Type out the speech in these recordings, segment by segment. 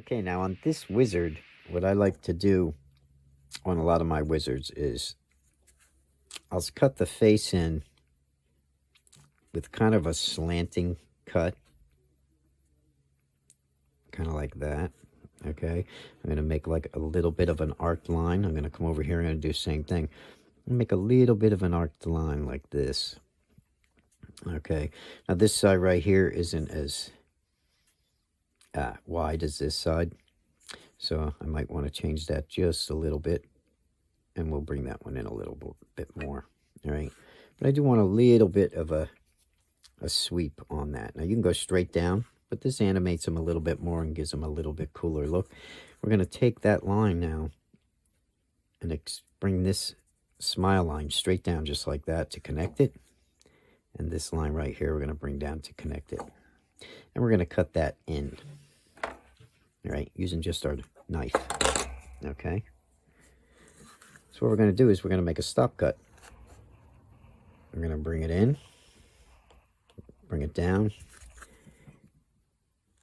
Okay, now on this wizard, what I like to do on a lot of my wizards is I'll cut the face in with kind of a slanting cut, kind of like that. Okay, I'm going to make like a little bit of an arced line. I'm going to come over here and do the same thing. Make a little bit of an arced line like this. Okay, now this side right here isn't as wide as this side, so I might want to change that just a little bit, and we'll bring that one in a little bit more. All right, but I do want a little bit of a sweep on that. Now you can go straight down, but this animates them a little bit more and gives them a little bit cooler look. We're going to take that line now and bring this smile line straight down just like that to connect it. And this line right here we're going to bring down to connect it. And we're going to cut that in. All right, using just our knife. Okay. So what we're going to do is we're going to make a stop cut. We're going to bring it in, bring it down,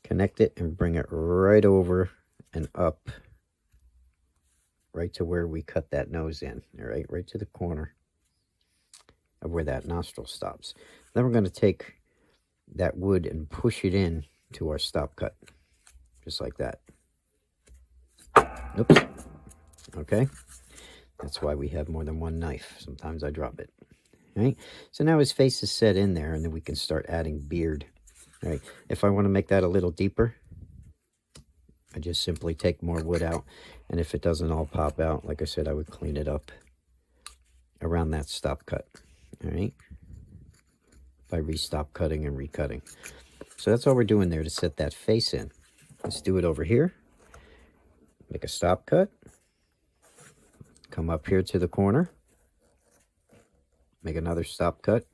connect it, and bring it right over and up, right to where we cut that nose in. All right, right to the corner of where that nostril stops. Then we're going to take that wood and push it in to our stop cut, just like that. Oops. Okay. That's why we have more than one knife. Sometimes I drop it. All right. So now his face is set in there, and then we can start adding beard. All right. If I want to make that a little deeper, I just simply take more wood out. And if it doesn't all pop out, like I said, I would clean it up around that stop cut. All right. By re-stop cutting and recutting. So that's all we're doing there to set that face in. Let's do it over here. Make a stop cut. Come up here to the corner. Make another stop cut.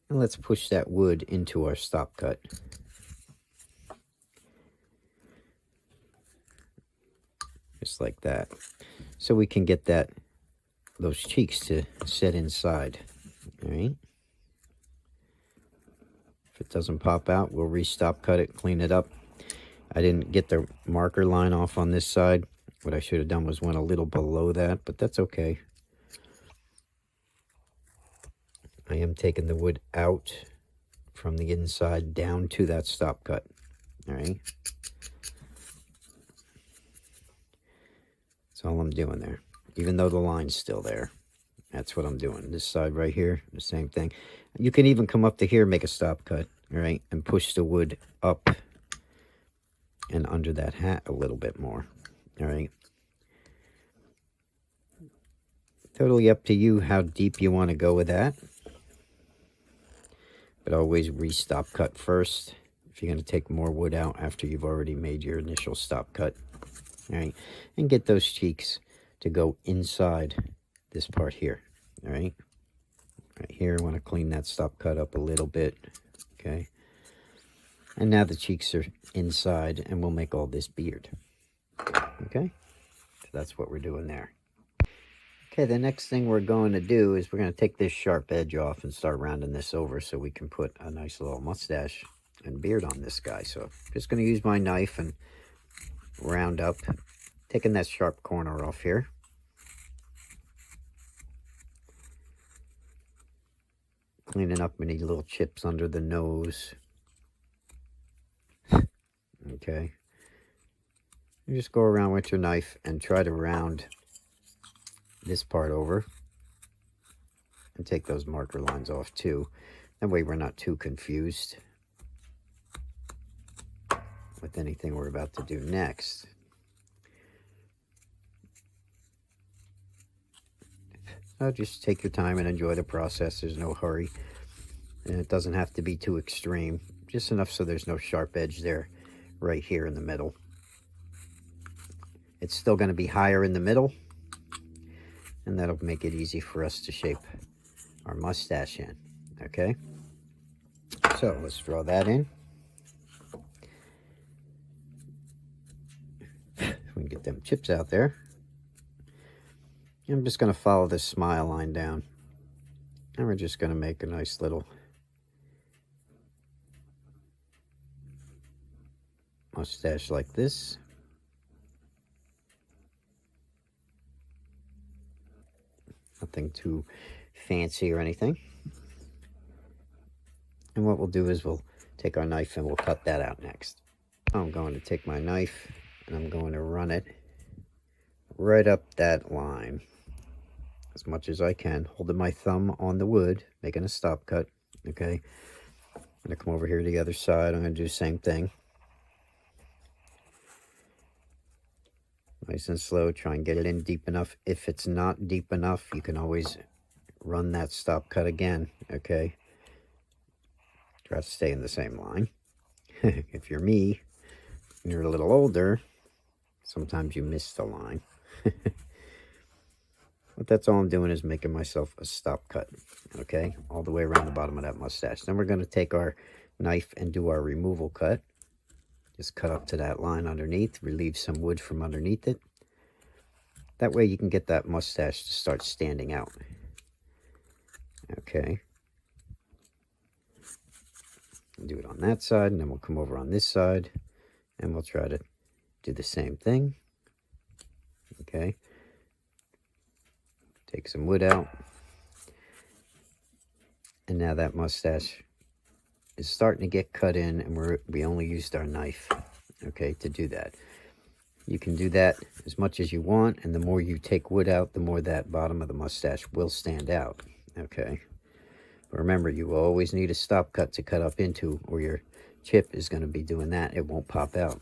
And let's push that wood into our stop cut. Just like that. So we can get those cheeks to set inside. All right. If it doesn't pop out, we'll re-stop cut it, clean it up. I didn't get the marker line off on this side. What I should have done was went a little below that, but that's okay. I am taking the wood out from the inside down to that stop cut. All right. That's all I'm doing there. Even though the line's still there. That's what I'm doing. This side right here, the same thing. You can even come up to here, make a stop cut, all right, and push the wood up and under that hat a little bit more, all right. Totally up to you how deep you want to go with that. But always re-stop cut first if you're going to take more wood out after you've already made your initial stop cut, all right, and get those cheeks to go inside this part here. All right, right here I want to clean that stop cut up a little bit. Okay, and now the cheeks are inside, and we'll make all this beard. Okay, so that's what we're doing there. Okay, the next thing we're going to do is we're going to take this sharp edge off and start rounding this over so we can put a nice little mustache and beard on this guy. So just going to use my knife and round up, taking that sharp corner off here. Cleaning up any little chips under the nose. Okay. You just go around with your knife and try to round this part over. And take those marker lines off too. That way we're not too confused with anything we're about to do next. So just take your time and enjoy the process. There's no hurry. And it doesn't have to be too extreme. Just enough so there's no sharp edge there right here in the middle. It's still going to be higher in the middle. And that'll make it easy for us to shape our mustache in. Okay? So let's draw that in. We can get them chips out there. I'm just going to follow this smile line down. And we're just going to make a nice little mustache like this. Nothing too fancy or anything. And what we'll do is we'll take our knife and we'll cut that out next. I'm going to take my knife and I'm going to run it right up that line as much as I can, holding my thumb on the wood, making a stop cut. Okay, I'm going to come over here to the other side. I'm going to do the same thing. Nice and slow, try and get it in deep enough. If it's not deep enough, you can always run that stop cut again, okay? Try to stay in the same line. If you're me, and you're a little older, sometimes you miss the line. But that's all I'm doing is making myself a stop cut, okay? All the way around the bottom of that mustache. Then we're going to take our knife and do our removal cut. Just cut up to that line underneath, relieve some wood from underneath it. That way you can get that mustache to start standing out. Okay. Do it on that side, and then we'll come over on this side, and we'll try to do the same thing. Okay. Take some wood out. And now that mustache is starting to get cut in, and we only used our knife, okay, to do that. You can do that as much as you want, and the more you take wood out, the more that bottom of the mustache will stand out, okay? But remember, you will always need a stop cut to cut up into, or your chip is going to be doing that. It won't pop out.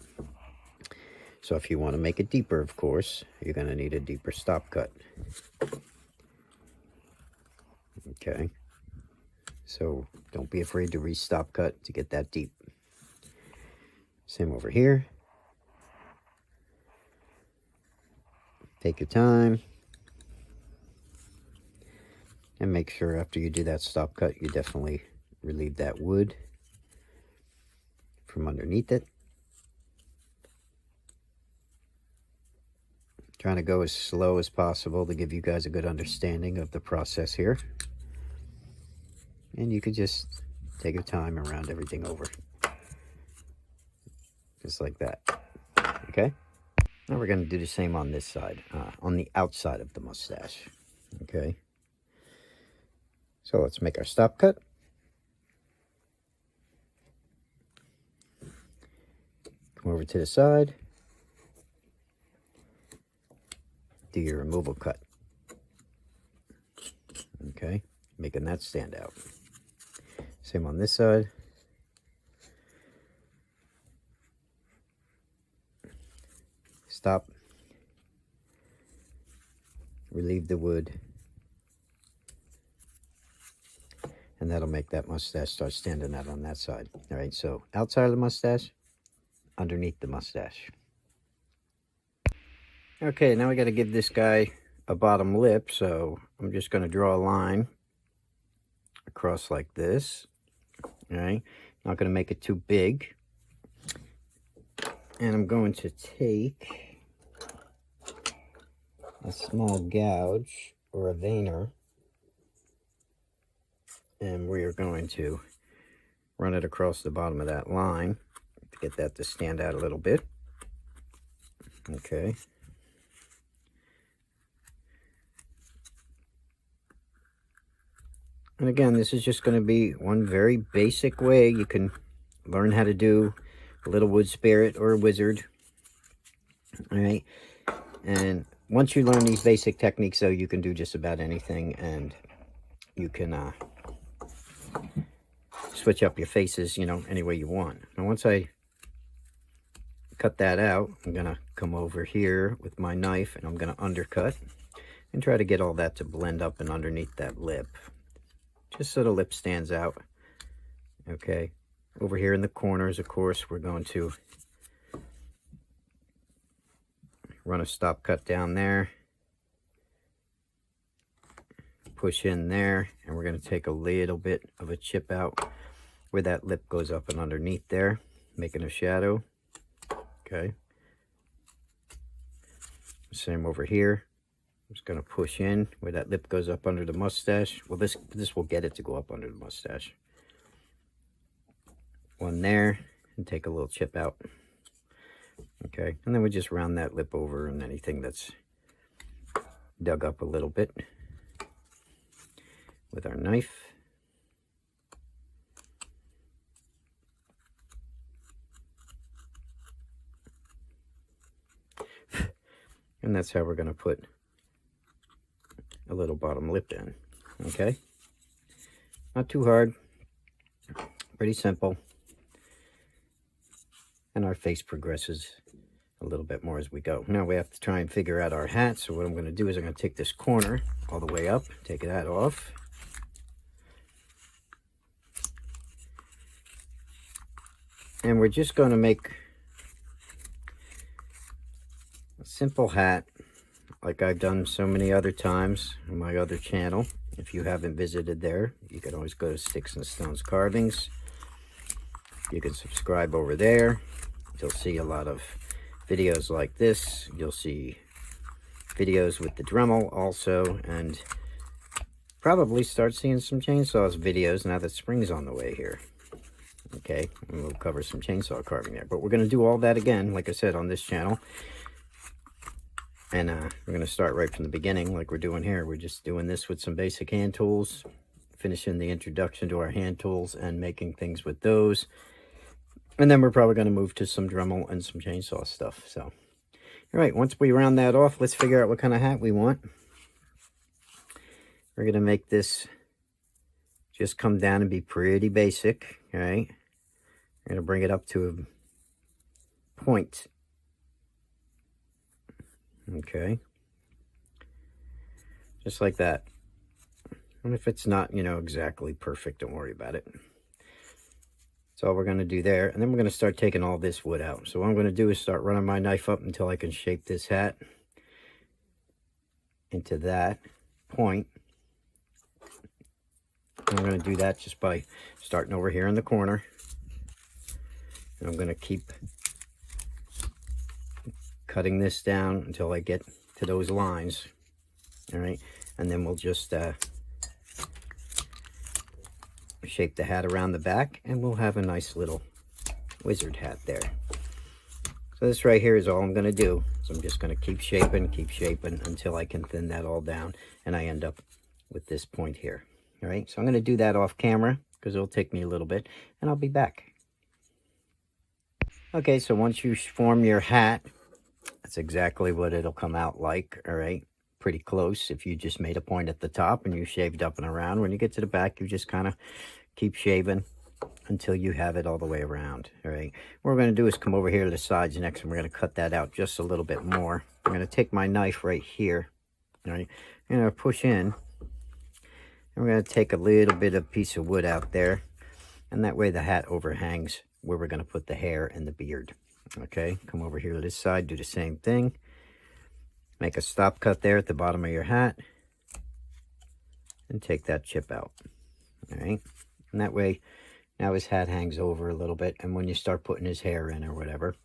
So if you want to make it deeper, of course, you're going to need a deeper stop cut. Okay. So don't be afraid to re-stop cut to get that deep. Same over here. Take your time. And make sure after you do that stop cut, you definitely relieve that wood from underneath it. Trying to go as slow as possible to give you guys a good understanding of the process here. And you could just take your time and round everything over. Just like that. Okay? Now we're going to do the same on this side, on the outside of the mustache. Okay? So let's make our stop cut. Come over to the side. Do your removal cut. Okay? Making that stand out. Same on this side. Stop. Relieve the wood. And that'll make that mustache start standing out on that side. All right, so outside of the mustache, underneath the mustache. Okay, now we got to give this guy a bottom lip, so I'm just going to draw a line across like this. All right, not going to make it too big. And I'm going to take a small gouge or a veiner, and we are going to run it across the bottom of that line to get that to stand out a little bit. Okay. And again, this is just going to be one very basic way you can learn how to do a little wood spirit or a wizard. All right. And once you learn these basic techniques, though, you can do just about anything, and you can switch up your faces, you know, any way you want. Now, once I cut that out, I'm going to come over here with my knife, and I'm going to undercut and try to get all that to blend up and underneath that lip, just so the lip stands out. Okay. Over here in the corners, of course, we're going to run a stop cut down there, push in there, and we're going to take a little bit of a chip out where that lip goes up and underneath there, making a shadow. Okay. Same over here. I'm just going to push in where that lip goes up under the mustache. Well, this will get it to go up under the mustache. One there, and take a little chip out Okay, and then we just round that lip over and anything that's dug up a little bit with our knife. And that's how we're going to put a little bottom lip in. Okay, not too hard, pretty simple. And our face progresses a little bit more as we go. Now we have to try and figure out our hat. So what I'm going to do is I'm going to take this corner all the way up, take that off. And we're just going to make a simple hat like I've done so many other times on my other channel. If you haven't visited there, you can always go to Sticks and Stones Carvings. You can subscribe over there. You'll see a lot of videos like this. You'll see videos with the Dremel also, and probably start seeing some chainsaws videos now that spring's on the way here. Okay, and we'll cover some chainsaw carving there. But we're going to do all that again, like I said, on this channel. And we're going to start right from the beginning like we're doing here. We're just doing this with some basic hand tools, finishing the introduction to our hand tools and making things with those. And then we're probably going to move to some Dremel and some chainsaw stuff. So, all right, once we round that off, let's figure out what kind of hat we want. We're going to make this just come down and be pretty basic, all right? We're going to bring it up to a point. Okay. Just like that. And if it's not, exactly perfect, don't worry about it. That's all we're going to do there. And then we're going to start taking all this wood out. So what I'm going to do is start running my knife up until I can shape this hat into that point. And I'm going to do that just by starting over here in the corner. And I'm going to keep cutting this down until I get to those lines. All right. And then we'll just shape the hat around the back, and we'll have a nice little wizard hat there. So this right here is all I'm going to do. So I'm just going to keep shaping until I can thin that all down, and I end up with this point here. All right, so I'm going to do that off camera because it'll take me a little bit, and I'll be back. Okay, so once you form your hat, that's exactly what it'll come out like. All right, pretty close. If you just made a point at the top and you shaved up and around, when you get to the back, you just kind of keep shaving until you have it all the way around. All right, what we're going to do is come over here to the sides next, and we're going to cut that out just a little bit more. I'm going to take my knife right here. All right, I'm going to push in, and we're going to take a little bit of piece of wood out there, and that way the hat overhangs where we're going to put the hair and the beard. Okay, come over here to this side, do the same thing. Make a stop cut there at the bottom of your hat, and take that chip out. All right, and that way now his hat hangs over a little bit, and when you start putting his hair in or whatever,